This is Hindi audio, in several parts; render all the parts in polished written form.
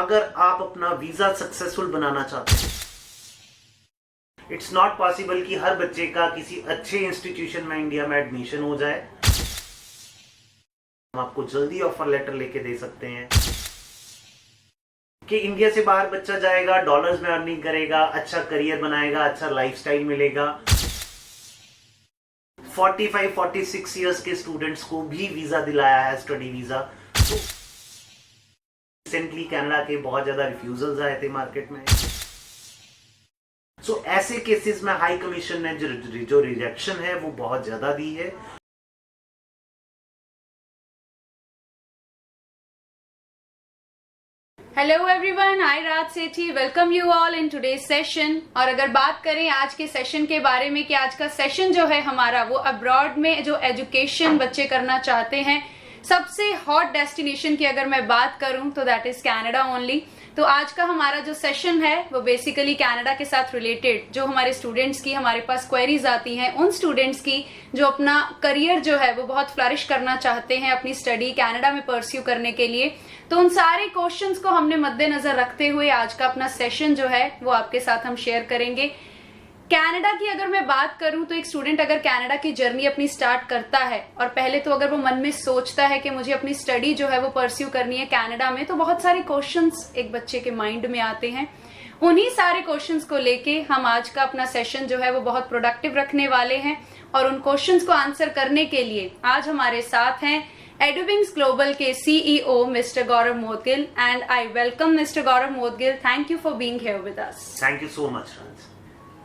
अगर आप अपना वीजा सक्सेसफुल बनाना चाहते हैं, इट्स नॉट पॉसिबल कि हर बच्चे का किसी अच्छे इंस्टीट्यूशन में इंडिया में एडमिशन हो जाए। हम आपको जल्दी ऑफर लेटर लेके दे सकते हैं कि इंडिया से बाहर बच्चा जाएगा, डॉलर्स में अर्निंग करेगा, अच्छा करियर बनाएगा, अच्छा लाइफस्टाइल मिलेगा। 45-46 इयर्स के स्टूडेंट्स को भी वीजा दिलाया है, स्टडी वीजा। तो रिसेंटली कनाडा के बहुत ज्यादा रिफ्यूजल्स आए थे मार्केट में। सो ऐसे केसेस में हाई कमीशन ने जो रिजेक्शन है वो बहुत ज्यादा दी है। Hello everyone, I Raj Sethi welcome you all in today's session. और अगर बात करें आज के सेशन के बारे में कि आज का सेशन जो है हमारा वो अब्रॉड में जो एजुकेशन बच्चे करना चाहते हैं, सबसे हॉट डेस्टिनेशन की अगर मैं बात करूं तो दैट इज कनाडा ओनली। तो आज का हमारा जो सेशन है वो बेसिकली कनाडा के साथ रिलेटेड जो हमारे स्टूडेंट्स की हमारे पास क्वेरीज आती हैं, उन स्टूडेंट्स की जो अपना करियर जो है वो बहुत फ्लरिश करना चाहते हैं अपनी स्टडी कनाडा में परस्यू करने के लिए। तो उन सारे क्वेश्चंस को हमने मद्देनजर रखते हुए आज का अपना सेशन जो है वो आपके साथ हम शेयर करेंगे। कनाडा की अगर मैं बात करूं तो एक स्टूडेंट अगर कनाडा की जर्नी अपनी स्टार्ट करता है और पहले तो अगर वो मन में सोचता है कि मुझे अपनी स्टडी जो है वो परस्यू करनी है कनाडा में, तो बहुत सारे क्वेश्चंस एक बच्चे के माइंड में आते हैं। उन्हीं सारे क्वेश्चंस को लेके हम आज का अपना सेशन जो है वो बहुत प्रोडक्टिव रखने वाले हैं। और उन क्वेश्चंस को आंसर करने के लिए आज हमारे साथ हैं एडुविंग्स ग्लोबल के CEO mister Gaurav Modgil, and I welcome mister Gaurav Modgil. Thank you for being here with us. Thank you so much Raj.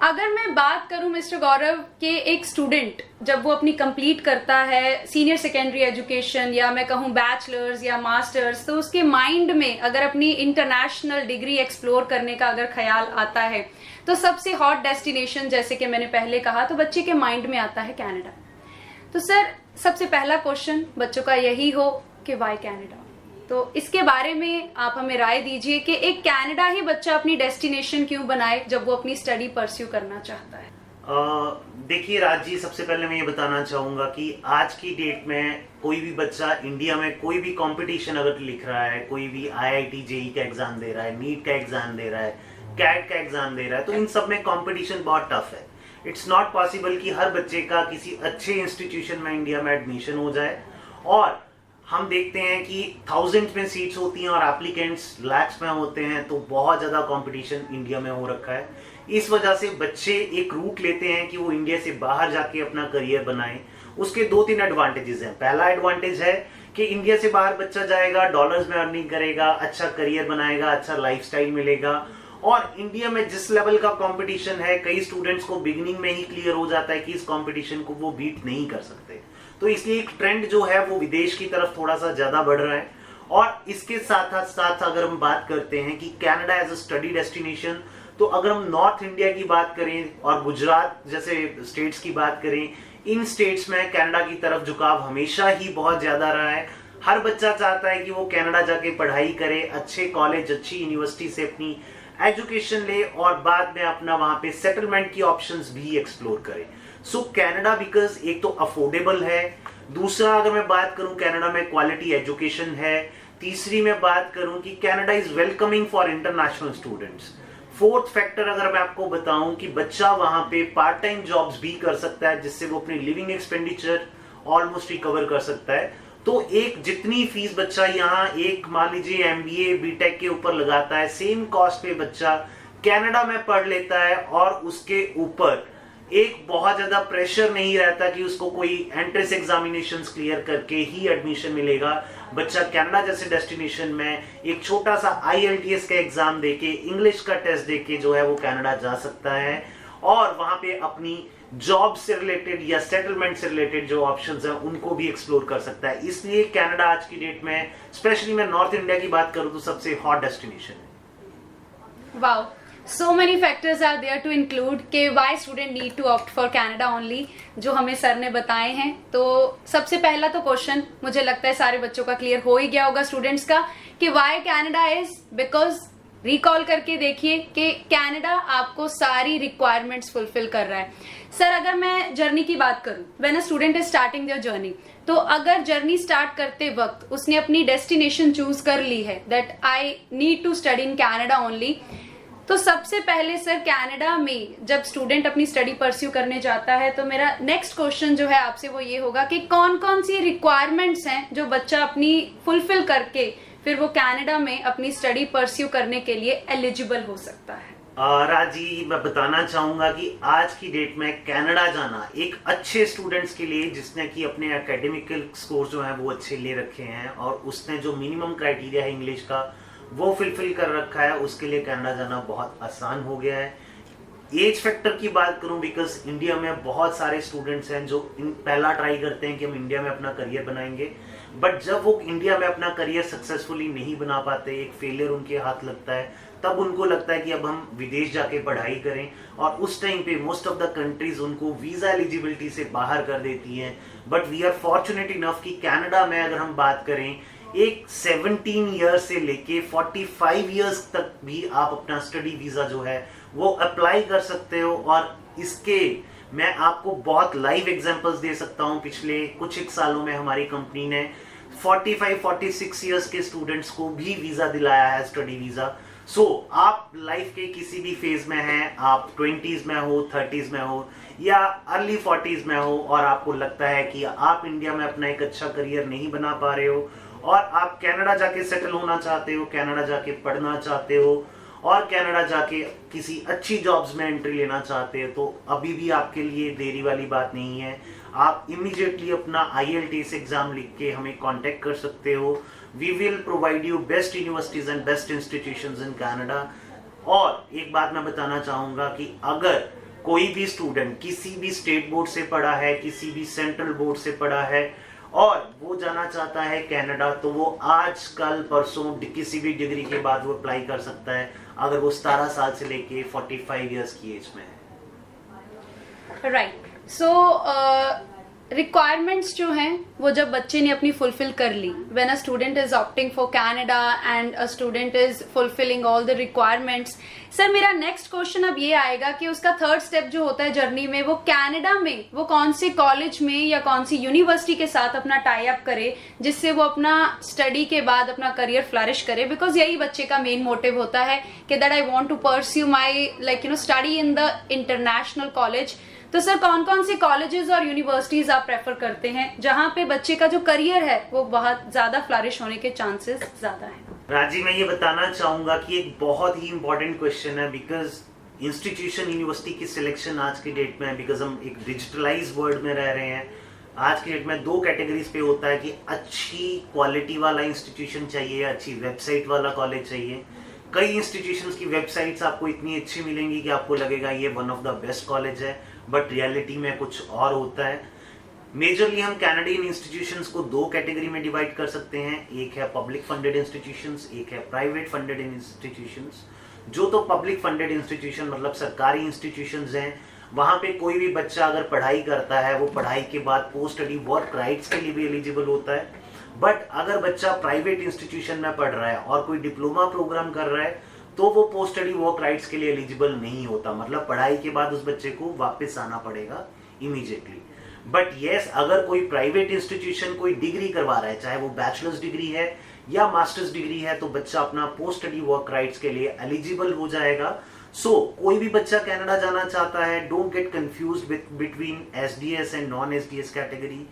अगर मैं बात करूं मिस्टर गौरव के एक स्टूडेंट जब वो अपनी कंप्लीट करता है सीनियर सेकेंडरी एजुकेशन या मैं कहूं बैचलर्स या मास्टर्स, तो उसके माइंड में अगर अपनी इंटरनेशनल डिग्री एक्सप्लोर करने का अगर ख्याल आता है तो सबसे हॉट डेस्टिनेशन जैसे कि मैंने पहले कहा तो बच्चे के माइंड में आता है कनाडा। तो सर सबसे पहला क्वेश्चन बच्चों का यही हो कि वाई कनाडा, तो इसके बारे में आप हमें राय दीजिए कि एक कनाडा ही बच्चा अपनी डेस्टिनेशन क्यों बनाए जब वो अपनी स्टडी परस्यू करना चाहता है। देखिए राज जी, सबसे पहले मैं ये बताना चाहूंगा कि आज की डेट में कोई भी बच्चा इंडिया में कोई भी कंपटीशन अगर लिख रहा है, कोई भी IIT जेई का एग्जाम दे रहा है, नीट का एग्जाम दे रहा है, कैट का एग्जाम दे रहा है, तो इन सब में कंपटीशन बहुत टफ है। इट्स नॉट पॉसिबल कि हर बच्चे का किसी अच्छे इंस्टीट्यूशन में इंडिया में एडमिशन हो जाए। और हम देखते हैं कि थाउजेंड्स में सीट्स होती हैं और एप्लीकेंट्स लैक्स में होते हैं, तो बहुत ज्यादा कंपटीशन इंडिया में हो रखा है। इस वजह से बच्चे एक रूट लेते हैं कि वो इंडिया से बाहर जाके अपना करियर बनाएं। उसके 2-3 एडवांटेजेस हैं। पहला एडवांटेज है कि इंडिया से बाहर बच्चा जाएगा, डॉलर्स में अर्निंग करेगा, अच्छा करियर बनाएगा, अच्छा लाइफस्टाइल मिलेगा। और इंडिया में जिस लेवल का कंपटीशन है, कई स्टूडेंट्स को बिगिनिंग में ही क्लियर हो जाता है कि इस कंपटीशन को वो बीट नहीं कर सकते। तो इसलिए एक ट्रेंड जो है वो विदेश की तरफ थोड़ा सा ज्यादा बढ़ रहा है। और इसके साथ साथ अगर हम बात करते हैं कि Canada as a study destination, तो अगर हम नॉर्थ इंडिया की बात करें और गुजरात जैसे स्टेट्स की बात करें, इन स्टेट्स में कनाडा की तरफ झुकाव हमेशा ही बहुत ज्यादा रहा है। हर बच्चा चाहता है कि वो कनाडा जाके पढ़ाई करे, अच्छे कॉलेज, अच्छी यूनिवर्सिटी से अपनी एजुकेशन ले और बाद में अपना वहां पे सेटलमेंट की ऑप्शंस भी एक्सप्लोर करे। सो कनाडा बिकॉज एक तो अफोर्डेबल है, दूसरा अगर मैं बात करूं कनाडा में क्वालिटी एजुकेशन है, तीसरी मैं बात करूं कि Canada is welcoming for international students. Fourth factor अगर मैं आपको बताऊं कि बच्चा वहां पे पार्ट टाइम जॉब्स भी कर सकता है जिससे वो अपनी लिविंग एक्सपेंडिचर ऑलमोस्ट रिकवर कर सकता है। तो एक जितनी फीस बच्चा यहाँ एक मान लीजिए MBA BTech के ऊपर लगाता है, सेम कॉस्ट पे बच्चा कनाडा में पढ़ लेता है और उसके ऊपर एक बहुत ज्यादा प्रेशर नहीं रहता कि उसको कोई एंट्रेंस एग्जामिनेशंस क्लियर करके ही एडमिशन मिलेगा। बच्चा कनाडा जैसे डेस्टिनेशन में एक छोटा सा IELTS का एग्जाम देके, इंग्लिश का टेस्ट देके जो है वो कनाडा जा सकता है और वहां पे अपनी जॉब से रिलेटेड या सेटलमेंट से रिलेटेड जो ऑप्शंस हैं उनको भी एक्सप्लोर कर सकता है। इसलिए कनाडा आज की डेट में, स्पेशली मैं नॉर्थ इंडिया की बात करूं तो सबसे हॉट डेस्टिनेशन है। Wow, so many factors are there to include कि why student need to opt for Canada only, जो हमें सर ने बताए हैं। तो सबसे पहला तो क्वेश्चन मुझे लगता है सारे बच्चों का क्लियर हो ही गया होगा स्टूडेंट्स का कि why Canada is because recall करके देखिए कि कनाडा आपको सारी रिक्वायरमेंट्स फुलफिल कर रहा है। सर अगर मैं जर्नी की बात करूं, when a student is starting their journey, तो अगर जर्नी स्टार्ट करते वक्त उसने अपनी डेस्टिनेशन चूज कर ली है that I need to study in Canada only, तो सबसे पहले सर कनाडा में जब स्टूडेंट अपनी स्टडी परस्यू करने जाता है तो मेरा नेक्स्ट क्वेश्चन जो है आपसे वो ये होगा कि कौन कौन सी रिक्वायरमेंट्स हैं जो बच्चा अपनी फुलफिल करके फिर वो कनाडा में अपनी स्टडी परस्यू करने के लिए एलिजिबल हो सकता है। राजी, मैं बताना चाहूंगा कि आज की डेट में कनाडा जाना एक अच्छे स्टूडेंट्स के लिए जिसने कि अपने एकेडमिकल स्कोर जो है वो अच्छे ले रखे हैं और उसने जो मिनिमम क्राइटेरिया है इंग्लिश का वो फुलफिल कर रखा है, उसके लिए कनाडा जाना बहुत आसान हो गया है। एज फैक्टर की बात करूं, बिकॉज इंडिया में बहुत सारे स्टूडेंट्स हैं जो पहला ट्राई करते हैं कि हम इंडिया में अपना करियर बनाएंगे, बट जब वो इंडिया में अपना करियर सक्सेसफुली नहीं बना पाते, एक फेलियर उनके हाथ लगता है, तब उनको लगता है कि अब हम विदेश जाके पढ़ाई करें, और उस टाइम पे मोस्ट ऑफ द कंट्रीज उनको वीजा एलिजिबिलिटी से बाहर कर देती हैं। But we are fortunate enough कि कनाडा में अगर हम बात करें, एक 17 ईयर्स से लेके 45 ईयर्स तक भी आप अपना स्टडी वीजा जो है वो अप्लाई कर सकते हो। और इसके मैं आपको बहुत लाइव एग्जांपल्स दे सकता हूं। पिछले कुछ एक सालों में हमारी कंपनी ने 45-46 ईयर्स के स्टूडेंट्स को भी वीजा दिलाया है, स्टडी वीजा। सो आप लाइफ के किसी भी फेज में हैं, आप 20s में हो, 30s में हो या अर्ली 40s में हो, और आपको लगता है कि आप इंडिया में अपना एक अच्छा करियर नहीं बना पा रहे हो और आप कनाडा जाके सेटल होना चाहते हो, कनाडा जाके पढ़ना चाहते हो और कनाडा जाके किसी अच्छी जॉब्स में एंट्री लेना चाहते हो, तो अभी भी आपके लिए देरी वाली बात नहीं है। आप इमीडिएटली अपना IELTS एग्जाम लिख के हमें कांटेक्ट कर सकते हो। We will provide you best universities and best institutions in Canada. और एक बात मैं बताना चाहूंगा कि अगर कोई भी स्टूडेंट किसी भी स्टेट बोर्ड से पढ़ा है, किसी भी सेंट्रल बोर्ड से पढ़ा है और वो जाना चाहता है कनाडा, तो वो आज कल परसों किसी भी डिग्री के बाद वो अप्लाई कर सकता है, अगर वो 17 साल से लेके 45 इयर्स की एज में है। राइट, सो रिक्वायरमेंट्स जो हैं वो जब बच्चे ने अपनी फुलफिल कर ली, when a student is opting for Canada and a student is fulfilling all the requirements, sir मेरा नेक्स्ट क्वेश्चन अब ये आएगा कि उसका थर्ड स्टेप जो होता है जर्नी में, वो कनाडा में वो कौन से कॉलेज में या कौन सी यूनिवर्सिटी के साथ अपना टाई अप करे जिससे वो अपना स्टडी के बाद अपना करियर फ्लरिश करे, बिकॉज यही बच्चे का मेन मोटिव होता है कि that I want to pursue my study in the international college. तो सर कौन कौन से कॉलेजेस और यूनिवर्सिटीज आप प्रेफर करते हैं जहां पे बच्चे का जो करियर है वो बहुत ज्यादा फ्लरिश होने के चांसेस ज्यादा हैं? राजी, मैं ये बताना चाहूंगा कि एक बहुत ही इंपॉर्टेंट क्वेश्चन है, बिकॉज इंस्टीट्यूशन यूनिवर्सिटी की सिलेक्शन आज की डेट में, बिकॉज हम एक डिजिटलाइज वर्ल्ड में रह रहे हैं, आज की डेट में 2 कैटेगरीज पे होता है कि अच्छी क्वालिटी वाला इंस्टीट्यूशन चाहिए, अच्छी वेबसाइट वाला कॉलेज चाहिए। कई इंस्टीट्यूशंस की वेबसाइट्स आपको इतनी अच्छी मिलेंगी कि आपको लगेगा ये one of the best college है, बट रियलिटी में कुछ और होता है। मेजरली हम कैनेडियन इंस्टीट्यूशंस को 2 कैटेगरी में डिवाइड कर सकते हैं, एक है पब्लिक फंडेड इंस्टीट्यूशंस, एक है प्राइवेट फंडेड इंस्टीट्यूशंस। जो तो पब्लिक फंडेड इंस्टीट्यूशन मतलब सरकारी इंस्टीट्यूशंस हैं, वहां पे कोई भी बच्चा अगर पढ़ाई करता है वो पढ़ाई के बाद पोस्ट स्टडी वर्क राइट्स के लिए भी एलिजिबल होता है। बट अगर बच्चा प्राइवेट इंस्टीट्यूशन में पढ़ रहा है और कोई डिप्लोमा प्रोग्राम कर रहा है तो वो पोस्ट स्टडी वर्क राइट्स के लिए एलिजिबल नहीं होता, मतलब पढ़ाई के बाद उस बच्चे को वापस आना पड़ेगा इमीडिएटली। बट यस, अगर कोई प्राइवेट इंस्टीट्यूशन कोई डिग्री करवा रहा है, चाहे वो बैचलर्स डिग्री है या मास्टर्स डिग्री है, तो बच्चा अपना पोस्ट स्टडी वर्क राइट्स के लिए एलिजिबल हो जाएगा। सो कोई भी बच्चा कनाडा जाना चाहता है, don't get confused between SDS and non SDS category.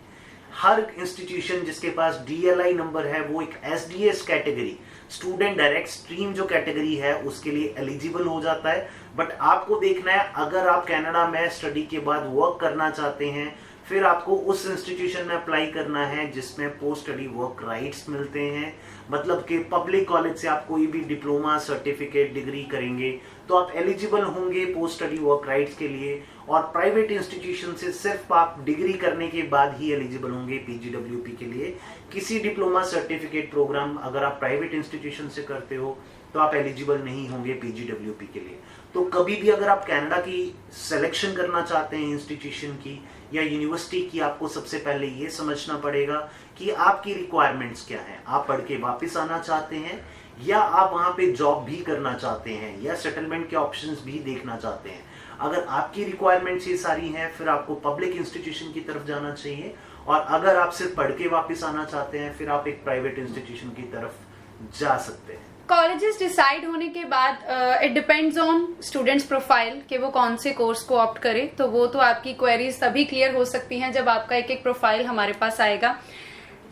Her institution जिसके पास DLI नंबर है वो एक SDS category, student direct stream जो कैटेगरी है उसके लिए एलिजिबल हो जाता है। बट आपको देखना है, अगर आप कनाडा में स्टडी के बाद वर्क करना चाहते हैं, फिर आपको उस इंस्टीट्यूशन में अप्लाई करना है जिसमें पोस्ट स्टडी वर्क राइट्स मिलते हैं। मतलब कि पब्लिक कॉलेज से आप कोई भी डिप्लोमा सर्टिफिकेट डिग्री करेंगे तो आप एलिजिबल होंगे पोस्ट स्टडी वर्क राइट्स के लिए, और प्राइवेट इंस्टीट्यूशन से सिर्फ आप डिग्री करने के बाद ही एलिजिबल होंगे PGWP के लिए। किसी डिप्लोमा सर्टिफिकेट प्रोग्राम अगर आप प्राइवेट इंस्टीट्यूशन से करते हो तो आप एलिजिबल नहीं होंगे PGWP के लिए। तो कभी भी अगर आप कनाडा की सिलेक्शन करना चाहते हैं इंस्टीट्यूशन की या यूनिवर्सिटी की, आपको सबसे पहले ये समझना पड़ेगा कि आपकी रिक्वायरमेंट्स क्या है। आप पढ़ के वापस आना चाहते हैं या आप वहां पे जॉब भी करना चाहते हैं या सेटलमेंट के ऑप्शंस भी देखना चाहते हैं, अगर आपकी रिक्वायरमेंट्स ये सारी हैं, फिर आपको पब्लिक इंस्टीट्यूशन की तरफ जाना चाहिए। और अगर आप सिर्फ पढ़ के वापस आना चाहते हैं, फिर आप एक प्राइवेट इंस्टीट्यूशन की तरफ जा सकते हैं। कॉलेजेस डिसाइड होने के बाद it depends on students profile कि वो कौन से कोर्स को ऑप्ट करे, तो वो तो आपकी क्वेरीज तभी क्लियर हो सकती हैं जब आपका एक एक प्रोफाइल हमारे पास आएगा।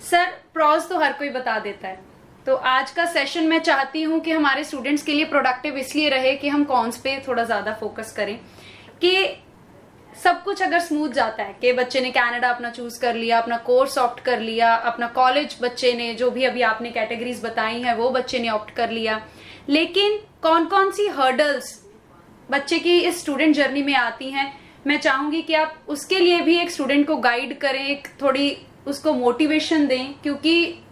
सर, प्रॉज तो हर कोई बता देता है, तो आज का सेशन मैं चाहती हूँ कि हमारे स्टूडेंट्स के लिए प्रोडक्टिव इसलिए रहे कि हम कॉन्स पे थोड़ा ज्यादा फोकस करें, कि सब कुछ अगर स्मूथ जाता है कि बच्चे ने कनाडा अपना चूज कर लिया, अपना कोर्स ऑप्ट कर लिया, अपना कॉलेज बच्चे ने जो भी अभी आपने कैटेगरीज बताई हैं वो बच्चे ने ऑप्ट कर लिया, लेकिन कौन कौन सी हर्डल्स बच्चे की इस स्टूडेंट जर्नी में आती हैं, मैं चाहूंगी कि आप उसके लिए भी एक स्टूडेंट को गाइड करें, एक थोड़ी उसको मोटिवेशन दें। क्योंकि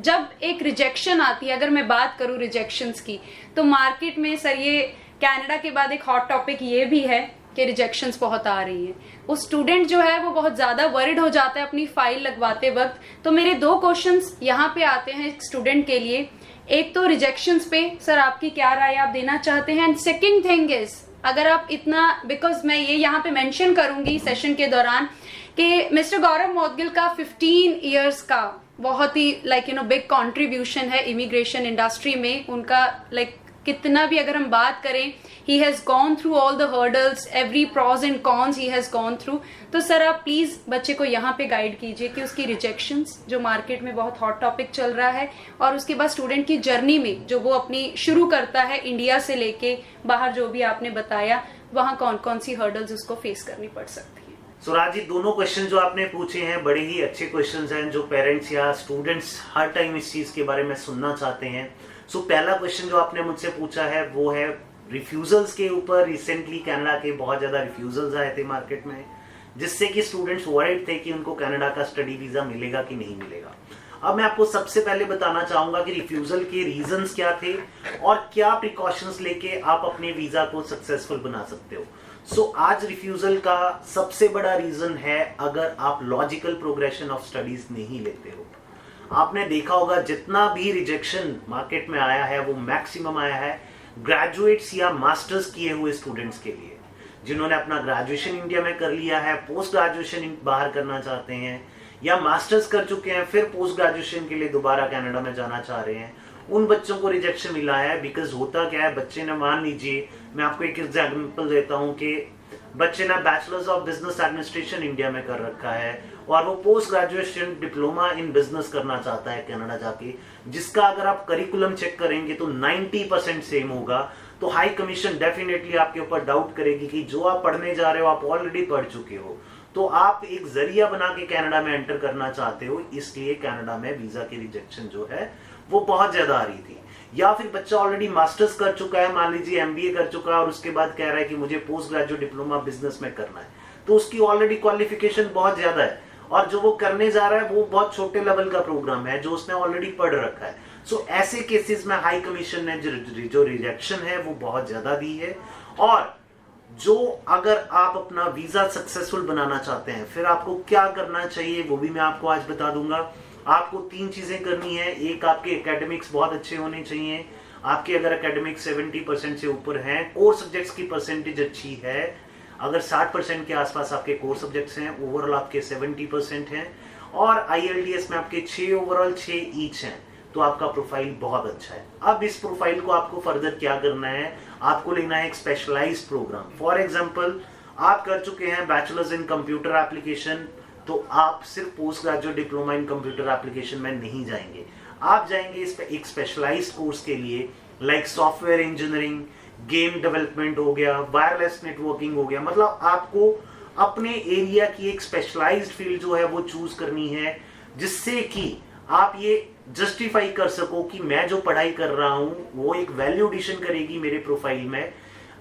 जब एक रिजेक्शन आती है, अगर मैं बात करूं रिजेक्शंस की, तो मार्केट में सर ये कनाडा के बाद एक हॉट टॉपिक ये भी है कि रिजेक्शंस बहुत आ रही है। वो स्टूडेंट जो है वो बहुत ज्यादा वरिड हो जाता है अपनी फाइल लगवाते वक्त। तो मेरे दो क्वेश्चंस यहाँ पे आते हैं स्टूडेंट के लिए। एक तो रिजेक्शंस पे सर आपकी क्या राय आप देना चाहते हैं, एंड सेकंड थिंग इज, अगर आप इतना, बिकॉज मैं ये यहाँ पे मेंशन करूंगी सेशन के दौरान कि मिस्टर गौरव मौदगिल का 15 इयर्स का बहुत ही बिग कॉन्ट्रीब्यूशन है इमिग्रेशन इंडस्ट्री में। उनका कितना भी अगर हम बात करें, he has gone through all the hurdles, every pros and cons he has gone through. तो सर आप प्लीज बच्चे को यहाँ पे गाइड कीजिए कि उसकी रिजेक्शंस जो मार्केट में बहुत हॉट टॉपिक चल रहा है, और उसके बाद स्टूडेंट की जर्नी में जो वो अपनी शुरू करता है इंडिया से लेके बाहर, जो भी आपने बताया, वहाँ कौन कौन सी हर्डल्स उसको फेस करनी पड़ सकती है। सुराज जी, दोनों क्वेश्चन जो आपने पूछे हैं बड़े ही अच्छे क्वेश्चंस हैं जो पेरेंट्स या स्टूडेंट्स हर टाइम इस चीज के बारे में सुनना चाहते हैं। पहला क्वेश्चन जो आपने मुझसे पूछा है वो है रिफ्यूजल्स के ऊपर। रिसेंटली कनाडा के बहुत ज्यादा रिफ्यूजल्स आए थे मार्केट में, जिससे कि स्टूडेंट्स वरीड थे कि उनको कनाडा का स्टडी वीजा मिलेगा कि नहीं मिलेगा। अब मैं आपको सबसे पहले बताना चाहूंगा कि रिफ्यूजल के रीजंस क्या थे और क्या प्रिकॉशंस लेके आप अपने वीजा को सक्सेसफुल बना सकते हो। आज रिफ्यूजल का सबसे बड़ा रीजन है अगर आप लॉजिकल प्रोग्रेशन ऑफ स्टडीज नहीं लेते हो। आपने देखा होगा जितना भी रिजेक्शन मार्केट में आया है वो मैक्सिमम आया है ग्रेजुएट्स या मास्टर्स किए हुए स्टूडेंट्स के लिए, जिन्होंने अपना ग्रेजुएशन इंडिया में कर लिया है, पोस्ट ग्रेजुएशन बाहर करना चाहते हैं, या मास्टर्स कर चुके हैं फिर पोस्ट ग्रेजुएशन के लिए दोबारा कनाडा में जाना चाह रहे हैं। उन बच्चों को रिजेक्शन मिला है बिकॉज होता क्या है, बच्चे ने, मान लीजिए मैं आपको एक एग्जाम्पल देता हूं कि बच्चे ने bachelors of business administration India में कर रखा है और वो post graduation diploma in business करना चाहता है कनाडा जाके, जिसका अगर आप करिकुलम चेक करेंगे तो 90% सेम होगा। तो हाई कमीशन डेफिनेटली आपके ऊपर डाउट करेगी कि जो आप पढ़ने जा रहे हो आप ऑलरेडी पढ़ चुके हो, तो आप एक जरिया बना के कनाडा में एंटर करना चाहते हो, इसलिए कनाडा में वीजा की रिजेक्शन जो है वो बहुत ज्यादा आ रही थी। या फिर बच्चा ऑलरेडी मास्टर्स कर चुका है, मान लीजिए एमबीए कर चुका है और उसके बाद कह रहा है कि मुझे पोस्ट ग्रेजुएट डिप्लोमा बिजनेस में करना है, तो उसकी ऑलरेडी क्वालिफिकेशन बहुत ज्यादा है और जो वो करने जा रहा है वो बहुत छोटे लेवल का प्रोग्राम है जो उसने ऑलरेडी पढ़ रखा है। ऐसे केसेस में हाई कमीशन ने जो रिजेक्शन है वो बहुत ज्यादा दी है। और जो अगर आप अपना वीजा सक्सेसफुल बनाना चाहते हैं फिर आपको क्या करना चाहिए वो भी मैं आपको आज बता दूंगा। आपको 3 चीजें करनी है। एक, आपके एकेडमिक्स बहुत अच्छे होने चाहिए। आपके अगर एकेडमिक्स 70% से ऊपर हैं, कोर सब्जेक्ट्स की परसेंटेज अच्छी है, अगर 60% के आसपास आपके कोर सब्जेक्ट्स हैं, ओवरऑल आपके 70% हैं और IELTS में आपके 6 ओवरऑल 6 ईच हैं, तो आपका प्रोफाइल बहुत अच्छा है। अब इस प्रोफाइल को आपको फर्दर क्या करना है, आपको लेना है एक स्पेशलाइज्ड प्रोग्राम। फॉर एग्जांपल, आप कर चुके हैं बैचलर्स इन कंप्यूटर एप्लीकेशन, तो आप सिर्फ post graduate diploma in computer application में नहीं जाएंगे, आप जाएंगे इस पे एक स्पेशलाइज्ड कोर्स के लिए, like software engineering, game development हो गया, वायरलेस नेटवर्किंग हो गया। मतलब आपको अपने एरिया की एक स्पेशलाइज्ड फील्ड जो है वो चूज करनी है, जिससे कि आप ये जस्टिफाई कर सको कि मैं जो पढ़ाई कर रहा हूं वो एक वैल्यू एडिशन करेगी मेरे प्रोफाइल में।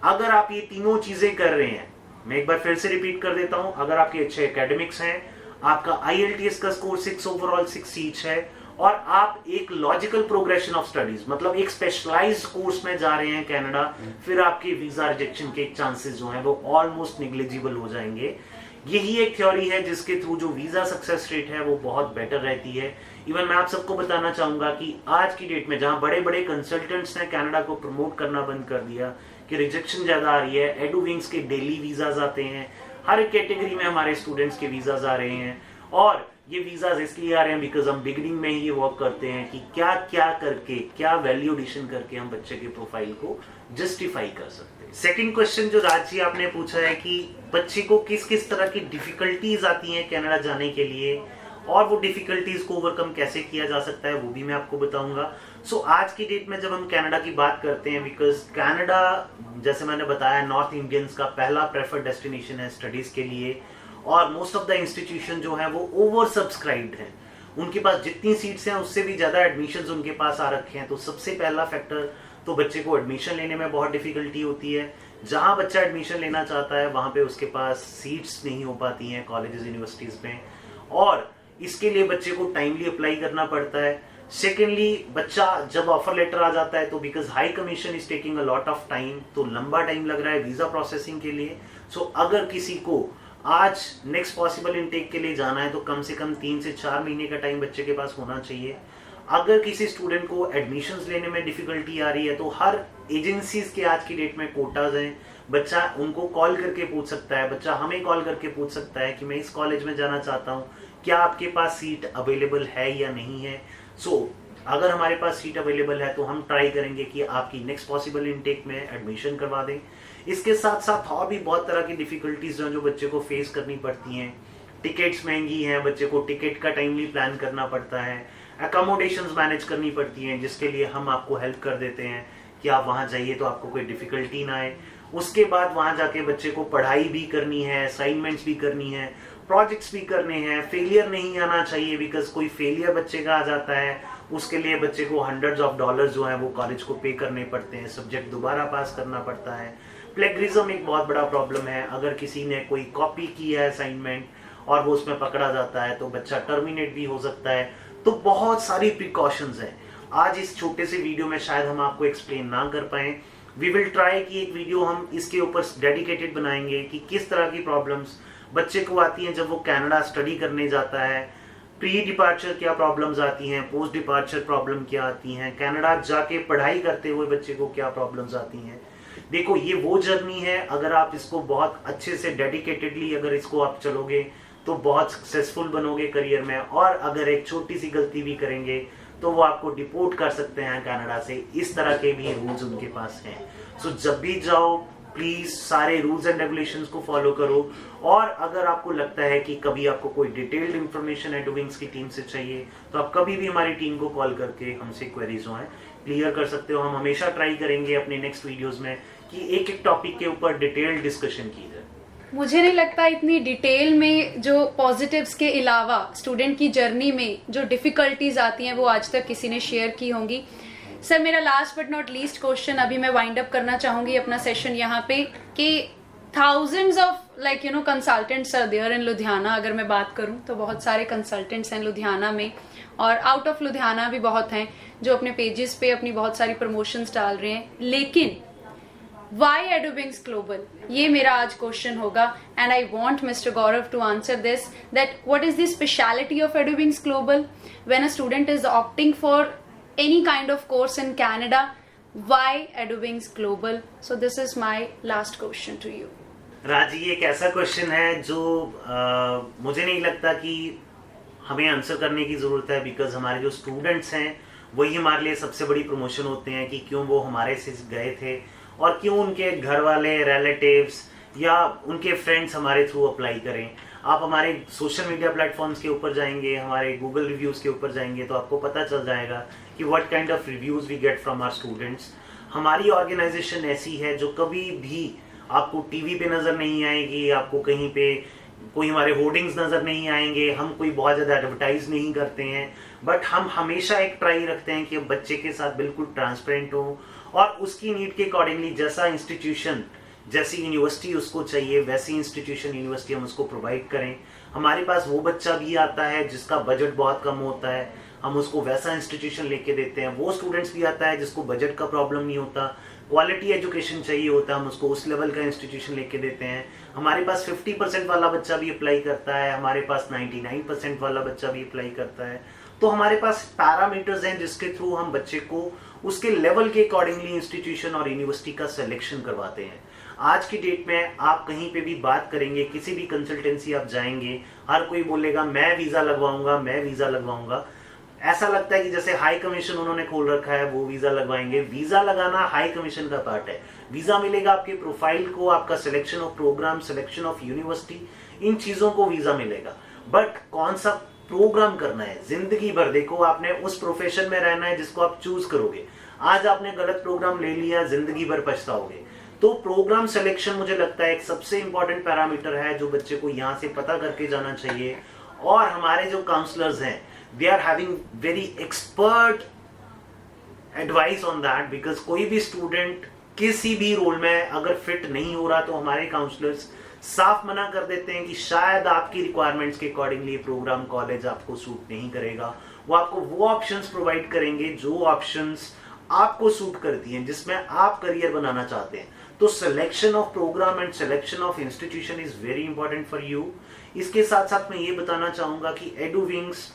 अगर आप ये तीनों चीजें कर रहे हैं, मैं एक बार फिर से रिपीट कर देता हूं, अगर आपके अच्छे एकेडमिक्स हैं, आपका IELTS का स्कोर 6 ओवरऑल 6 ईच है और आप एक लॉजिकल प्रोग्रेशन ऑफ स्टडीज, मतलब एक स्पेशलाइज्ड कोर्स में जा रहे हैं कनाडा, फिर आपके वीजा रिजेक्शन के चांसेस जो हैं वो ऑलमोस्ट निग्लिजिबल हो जाएंगे। यही एक थ्योरी है जिसके थ्रू जो वीजा सक्सेस रेट है वो बहुत बेटर रहती है। इवन मैं आप सबको बताना चाहूंगा कि आज की डेट में जहां बड़े बड़े कंसल्टेंट्स ने कनाडा को प्रमोट करना बंद कर दिया कि रिजेक्शन ज्यादा आ रही है, एडुविंग्स के डेली वीजाज आते हैं, हर एक कैटेगरी में हमारे स्टूडेंट्स के वीजाज आ रहे हैं। और ये वीजाज इसलिए आ रहे हैं बिकॉज हम बिगिनिंग में ही ये वर्क करते हैं कि क्या क्या करके, क्या वैल्यू एडिशन करके हम बच्चे के प्रोफाइल को जस्टिफाई कर सकते हैं। सेकंड क्वेश्चन जो राज जी आपने पूछा है कि बच्चे को किस किस तरह की डिफिकल्टीज आती हैं कनाडा जाने के लिए और वो डिफिकल्टीज को ओवरकम कैसे किया जा सकता है, वो भी मैं आपको बताऊंगा। आज की डेट में जब हम कनाडा की बात करते हैं, बिकॉज कनाडा जैसे मैंने बताया नॉर्थ इंडियंस का पहला प्रेफर्ड डेस्टिनेशन है स्टडीज के लिए, और मोस्ट ऑफ द इंस्टीट्यूशन जो है वो ओवर सब्सक्राइब्ड है। उनके पास जितनी सीट्स हैं उससे भी ज्यादा एडमिशंस उनके पास आ रखे हैं। तो सबसे पहला फैक्टर तो बच्चे को एडमिशन लेने में बहुत डिफिकल्टी होती है। जहां बच्चा एडमिशन लेना चाहता है वहां पे उसके पास सीट्स नहीं हो पाती हैं कॉलेजेस यूनिवर्सिटीज में, और इसके लिए बच्चे को टाइमली अप्लाई करना पड़ता है। सेकेंडली, बच्चा जब ऑफर लेटर आ जाता है तो because high commission is taking a lot of time, तो लंबा टाइम लग रहा है वीजा प्रोसेसिंग के लिए। अगर किसी को आज नेक्स्ट पॉसिबल इनटेक के लिए जाना है तो कम से कम 3 से 4 महीने का टाइम बच्चे के पास होना चाहिए। अगर किसी स्टूडेंट को एडमिशंस लेने में डिफिकल्टी आ रही है तो हर एजेंसीज के आज की डेट में कोटाज हैं। बच्चा उनको कॉल करके पूछ सकता है, बच्चा हमें कॉल करके पूछ सकता है कि मैं इस कॉलेज में जाना चाहता हूँ, क्या आपके पास सीट अवेलेबल है या नहीं है। अगर हमारे पास सीट अवेलेबल है तो हम ट्राई करेंगे कि आपकी नेक्स्ट पॉसिबल इनटेक में एडमिशन करवा दें। इसके साथ साथ और भी बहुत तरह की डिफिकल्टीज जो बच्चे को फेस करनी पड़ती हैं। टिकट्स महंगी हैं, बच्चे को टिकट का टाइमली प्लान करना पड़ता है, अकोमोडेशंस मैनेज करनी पड़ती हैं, जिसके लिए हम आपको हेल्प कर देते हैं कि आप वहां जाइए तो आपको कोई डिफिकल्टी ना आए। उसके बाद वहां जाके बच्चे को पढ़ाई भी करनी है, असाइनमेंट्स भी करनी है, प्रोजेक्ट्स भी करने हैं। फेलियर नहीं आना चाहिए, बिकॉज कोई फेलियर बच्चे का आ जाता है उसके लिए बच्चे को हंड्रेड्स ऑफ डॉलर्स जो है वो कॉलेज को पे करने पड़ते हैं, सब्जेक्ट दोबारा पास करना पड़ता है। प्लेगरिज्म एक बहुत बड़ा प्रॉब्लम है। अगर किसी ने कोई कॉपी की है असाइनमेंट और वो उसमें पकड़ा जाता है तो बच्चा टर्मिनेट भी हो सकता है। तो बहुत सारी प्रिकॉशंस हैं। आज इस छोटे से वीडियो में शायद हम आपको एक्सप्लेन ना कर पाए। वी विल ट्राई कि एक वीडियो हम इसके ऊपर डेडिकेटेड बनाएंगे कि किस तरह की प्रॉब्लम्स बच्चे को आती हैं जब वो कनाडा स्टडी करने जाता है। प्री डिपार्चर क्या प्रॉब्लम्स आती हैं, पोस्ट डिपार्चर प्रॉब्लम क्या आती हैं, कनाडा जाके पढ़ाई करते हुए बच्चे को क्या प्रॉब्लम्स आती हैं। देखो, ये वो जर्नी है, अगर आप इसको बहुत अच्छे से डेडिकेटेडली अगर इसको आप चलोगे तो बहुत सक्सेसफुल बनोगे करियर में। और अगर एक छोटी सी गलती भी करेंगे तो वो आपको डिपोर्ट कर सकते हैं कनाडा से। इस तरह के भी रूल्स उनके पास हैं। जब भी जाओ प्लीज सारे रूल्स एंड रेगुलेशंस को फॉलो करो। और अगर आपको लगता है कि कभी आपको कोई डिटेल्ड इंफॉर्मेशन एडुविंग्स की टीम से चाहिए तो आप कभी भी हमारी टीम को कॉल करके हमसे क्वेरीज जो है क्लियर कर सकते हो। हम हमेशा ट्राई करेंगे अपने नेक्स्ट वीडियोस में कि एक एक टॉपिक के ऊपर डिटेल्ड डिस्कशन की जाए। मुझे नहीं लगता इतनी डिटेल में जो पॉजिटिव्स के अलावा स्टूडेंट की जर्नी में जो डिफिकल्टीज आती हैं वो आज तक किसी ने शेयर की होंगी। सर, मेरा last but not least question, अभी मैं वाइंड अप करना चाहूंगी अपना सेशन यहाँ पे, कि thousands of consultants are there in Ludhiana. अगर मैं बात करूं तो बहुत सारे कंसल्टेंट्स हैं लुधियाना में, और आउट ऑफ लुधियाना भी बहुत हैं जो अपने पेजेस पे अपनी बहुत सारी प्रमोशंस डाल रहे हैं। लेकिन वाई एडुविंग्स ग्लोबल, ये मेरा आज क्वेश्चन होगा। And I want mister Gaurav to answer this, that what is the speciality of Eduwings global when a student is opting for any kind of course in Canada, why EduWings Global? So this is my last question to you. राजी, ये एक ऐसा क्वेश्चन है जो मुझे नहीं लगता कि हमें आंसर करने की जरूरत है, बिकॉज हमारे जो स्टूडेंट्स हैं वही हमारे लिए सबसे बड़ी प्रमोशन होते हैं कि क्यों वो हमारे से गए थे और क्यों उनके घर वाले, रिलेटिव्स या उनके फ्रेंड्स हमारे थ्रू अप्लाई करें। आप हमारे सोशल मीडिया प्लेटफॉर्म्स के ऊपर जाएंगे, हमारे गूगल रिव्यूज के ऊपर जाएंगे तो आपको पता चल जाएगा कि what kind of reviews we get from our students. हमारी ऑर्गेनाइजेशन ऐसी है जो कभी भी आपको टीवी पे नजर नहीं आएगी, आपको कहीं पे कोई हमारे होर्डिंग्स नजर नहीं आएंगे, हम कोई बहुत ज्यादा एडवर्टाइज नहीं करते हैं, बट हम हमेशा एक ट्राई रखते हैं कि बच्चे के साथ बिल्कुल ट्रांसपेरेंट हो और उसकी नीड के अकॉर्डिंगली जैसा इंस्टीट्यूशन, जैसी यूनिवर्सिटी उसको चाहिए वैसी इंस्टीट्यूशन यूनिवर्सिटी हम उसको प्रोवाइड करें। हमारे पास वो बच्चा भी आता है जिसका बजट बहुत कम होता है, हम उसको वैसा इंस्टीट्यूशन लेके देते हैं। वो स्टूडेंट्स भी आता है जिसको बजट का प्रॉब्लम नहीं होता, क्वालिटी एजुकेशन चाहिए होता है, हम उसको उस लेवल का इंस्टीट्यूशन लेके देते हैं। हमारे पास 50% वाला बच्चा भी अप्लाई करता है, हमारे पास 99% वाला बच्चा भी अप्लाई करता है। तो हमारे पास पैरामीटर्स हैं जिसके थ्रू हम बच्चे को उसके लेवल के अकॉर्डिंगली इंस्टीट्यूशन और यूनिवर्सिटी का सिलेक्शन करवाते हैं। आज की डेट में आप कहीं पे भी बात करेंगे, किसी भी कंसल्टेंसी आप जाएंगे, हर कोई बोलेगा मैं वीजा लगवाऊंगा, मैं वीजा लगवाऊंगा। ऐसा लगता है कि जैसे हाई कमीशन उन्होंने खोल रखा है, वो वीजा लगवाएंगे। वीजा लगाना हाई कमीशन का पार्ट है। वीजा मिलेगा आपके प्रोफाइल को, आपका selection of programme, selection of university, इन चीजों को वीजा मिलेगा। बट कौन सा प्रोग्राम करना है जिंदगी भर, देखो आपने उस प्रोफेशन में रहना है जिसको आप चूज करोगे। आज आपने गलत प्रोग्राम ले लिया, जिंदगी भर पछताओगे। तो प्रोग्राम सिलेक्शन मुझे लगता है एक सबसे इंपॉर्टेंट पैरामीटर है जो बच्चे को यहां से पता करके जाना चाहिए। और हमारे जो काउंसलर्स हैं, they are having very expert advice on that, because कोई भी स्टूडेंट किसी भी रोल में अगर फिट नहीं हो रहा तो हमारे काउंसलर्स साफ मना कर देते हैं कि शायद आपकी रिक्वायरमेंट्स के अकॉर्डिंगली प्रोग्राम कॉलेज आपको सूट नहीं करेगा। वो आपको वो ऑप्शंस प्रोवाइड करेंगे जो ऑप्शंस आपको सूट करती हैं, जिसमें आप करियर बनाना चाहते हैं। तो selection of programme and selection of institution is very important for you. इसके साथ साथ मैं ये बताना चाहूंगा कि एडुविंग्स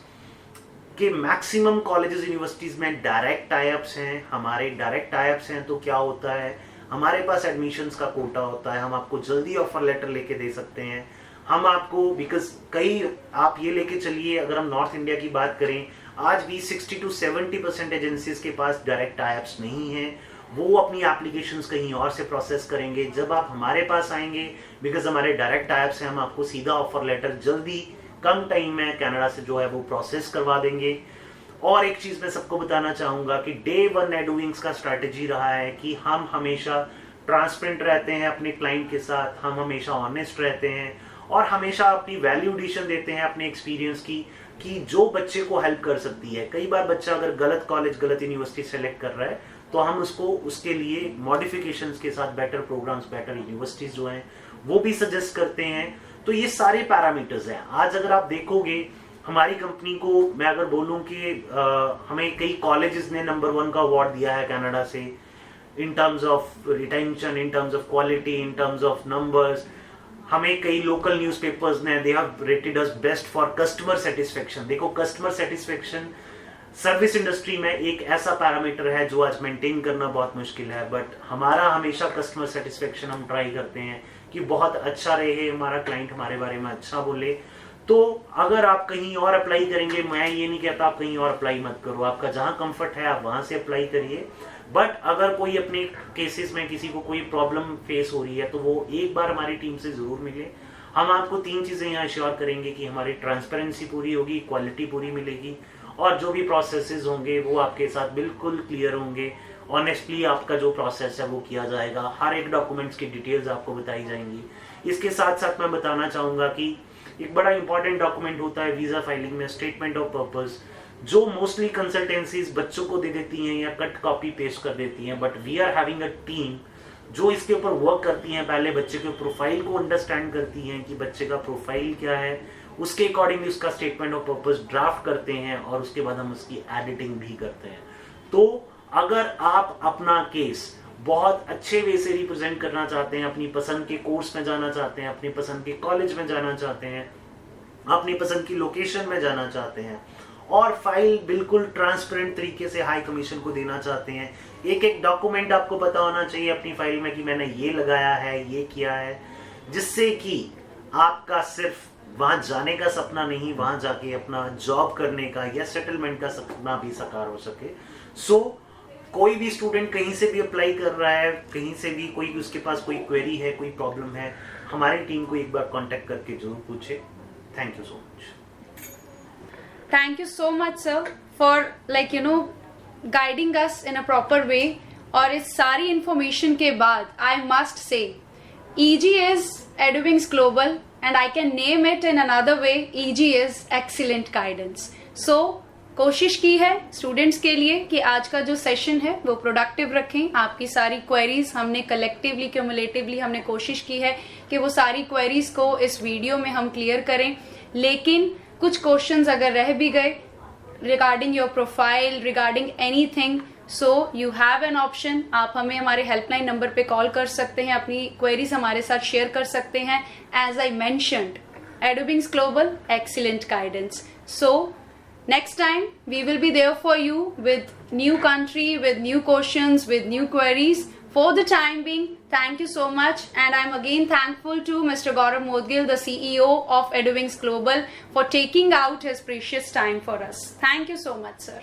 के मैक्सिमम कॉलेजेस यूनिवर्सिटीज में डायरेक्ट टाई-अप्स हैं। हमारे डायरेक्ट टाई-अप्स हैं तो क्या होता है, हमारे पास एडमिशन्स का कोटा होता है, हम आपको जल्दी ऑफर लेटर लेके दे सकते हैं। हम आपको, बिकॉज कई आप ये लेके चलिए, अगर हम नॉर्थ इंडिया की बात करें, आज भी 60 to 70% एजेंसीज के पास डायरेक्ट टाई-अप्स नहीं है। वो अपनी एप्लीकेशंस कहीं और से प्रोसेस करेंगे। जब आप हमारे पास आएंगे, बिकॉज हमारे डायरेक्ट टाई-अप्स हैं, हम आपको सीधा ऑफर लेटर जल्दी कम टाइम में कनाडा से जो है वो प्रोसेस करवा देंगे। और एक चीज मैं सबको बताना चाहूंगा कि डे वन एडुविंग्स का स्ट्रैटेजी रहा है कि हम हमेशा ट्रांसपेरेंट रहते हैं अपने क्लाइंट के साथ, हम हमेशा ऑनेस्ट रहते हैं और हमेशा अपनी वैल्यू एडिशन देते हैं अपने एक्सपीरियंस की, कि जो बच्चे को हेल्प कर सकती है। कई बार बच्चा अगर गलत कॉलेज, गलत यूनिवर्सिटी सेलेक्ट कर रहा है तो हम उसको उसके लिए मॉडिफिकेशंस के साथ बेटर प्रोग्राम्स, बेटर यूनिवर्सिटीज जो हैं वो भी सजेस्ट करते हैं। तो ये सारे पैरामीटर्स हैं। आज अगर आप देखोगे हमारी कंपनी को, मैं अगर बोलूं कि हमें कई कॉलेजेस ने नंबर 1 का अवार्ड दिया है कनाडा से, in terms of retention, in terms of quality, in terms of numbers. हमें कई लोकल न्यूज़पेपर्स ने, they have rated us best for customer satisfaction. देखो, कस्टमर सेटिस्फेक्शन सर्विस इंडस्ट्री में एक ऐसा पैरामीटर है जो आज मेंटेन करना बहुत मुश्किल है, बट हमारा हमेशा कस्टमर सेटिस्फेक्शन हम ट्राई करते हैं कि बहुत अच्छा रहे, हमारा क्लाइंट हमारे बारे में अच्छा बोले। तो अगर आप कहीं और अप्लाई करेंगे, मैं ये नहीं कहता आप कहीं और अप्लाई मत करो, आपका जहां कंफर्ट है आप वहां से अप्लाई करिए। बट अगर कोई अपने केसेस में किसी को कोई प्रॉब्लम फेस हो रही है तो वो एक बार हमारी टीम से जरूर मिले। हम आपको 3 चीजें यहाँ श्योर करेंगे कि हमारी ट्रांसपेरेंसी पूरी होगी, क्वालिटी पूरी मिलेगी और जो भी प्रोसेसेस होंगे वो आपके साथ बिल्कुल क्लियर होंगे। ऑनेस्टली आपका जो प्रोसेस है वो किया जाएगा, हर एक डॉक्यूमेंट्स की डिटेल्स आपको बताई जाएंगी। इसके साथ साथ मैं बताना चाहूंगा कि एक बड़ा इंपॉर्टेंट डॉक्यूमेंट होता है वीजा फाइलिंग में, स्टेटमेंट ऑफ पर्पस, जो मोस्टली कंसल्टेंसीज बच्चों को दे देती हैं या कट कॉपी पेस्ट कर देती हैं। But we are having a team जो इसके ऊपर वर्क करती हैं, पहले बच्चे के प्रोफाइल को अंडरस्टैंड करती हैं कि बच्चे का प्रोफाइल क्या है, उसके अकॉर्डिंगली उसका स्टेटमेंट ऑफ पर्पस ड्राफ्ट करते हैं और उसके बाद हम उसकी एडिटिंग भी करते हैं। तो अगर आप अपना केस बहुत अच्छे वे से रिप्रेजेंट करना चाहते हैं, अपनी पसंद के कोर्स में जाना चाहते हैं, अपनी पसंद के कॉलेज में जाना चाहते हैं, अपनी पसंद की लोकेशन में जाना चाहते हैं और फाइल बिल्कुल ट्रांसपेरेंट तरीके से हाई कमीशन को देना चाहते हैं, एक एक डॉक्यूमेंट आपको पता होना चाहिए अपनी फाइल में कि मैंने ये लगाया है, ये किया है, जिससे कि आपका सिर्फ वहां जाने का सपना नहीं, वहां जाके अपना जॉब करने का या सेटलमेंट का सपना भी साकार हो सके। सो कोई भी स्टूडेंट कहीं से भी अप्लाई कर रहा है, कहीं से भी कोई उसके पास कोई क्वेरी है, कोई प्रॉब्लम है, हमारी टीम को एक बार कांटेक्ट करके जरूर पूछे। Thank you so much. Thank you so much sir for guiding us in a proper way। और इस सारी इंफॉर्मेशन के बाद I must say EG is Eduvings Global and I can name it in another way, EG is excellent guidance। So कोशिश की है स्टूडेंट्स के लिए कि आज का जो सेशन है वो प्रोडक्टिव रखें। आपकी सारी क्वेरीज हमने कलेक्टिवली, क्यूमुलेटिवली हमने कोशिश की है कि वो सारी क्वेरीज को इस वीडियो में हम क्लियर करें। लेकिन कुछ क्वेश्चंस अगर रह भी गए regarding your profile, regarding anything, so you have an option. आप हमें हमारे हेल्पलाइन नंबर पे कॉल कर सकते हैं, अपनी क्वेरीज हमारे साथ शेयर कर सकते हैं। As I mentioned, Eduwings global excellent guidance. So Next time, we will be there for you with new country, with new questions, with new queries. For the time being, thank you so much. And I'm again thankful to Mr. Gaurav Modgil, the CEO of EduWings Global, for taking out his precious time for us. Thank you so much, sir.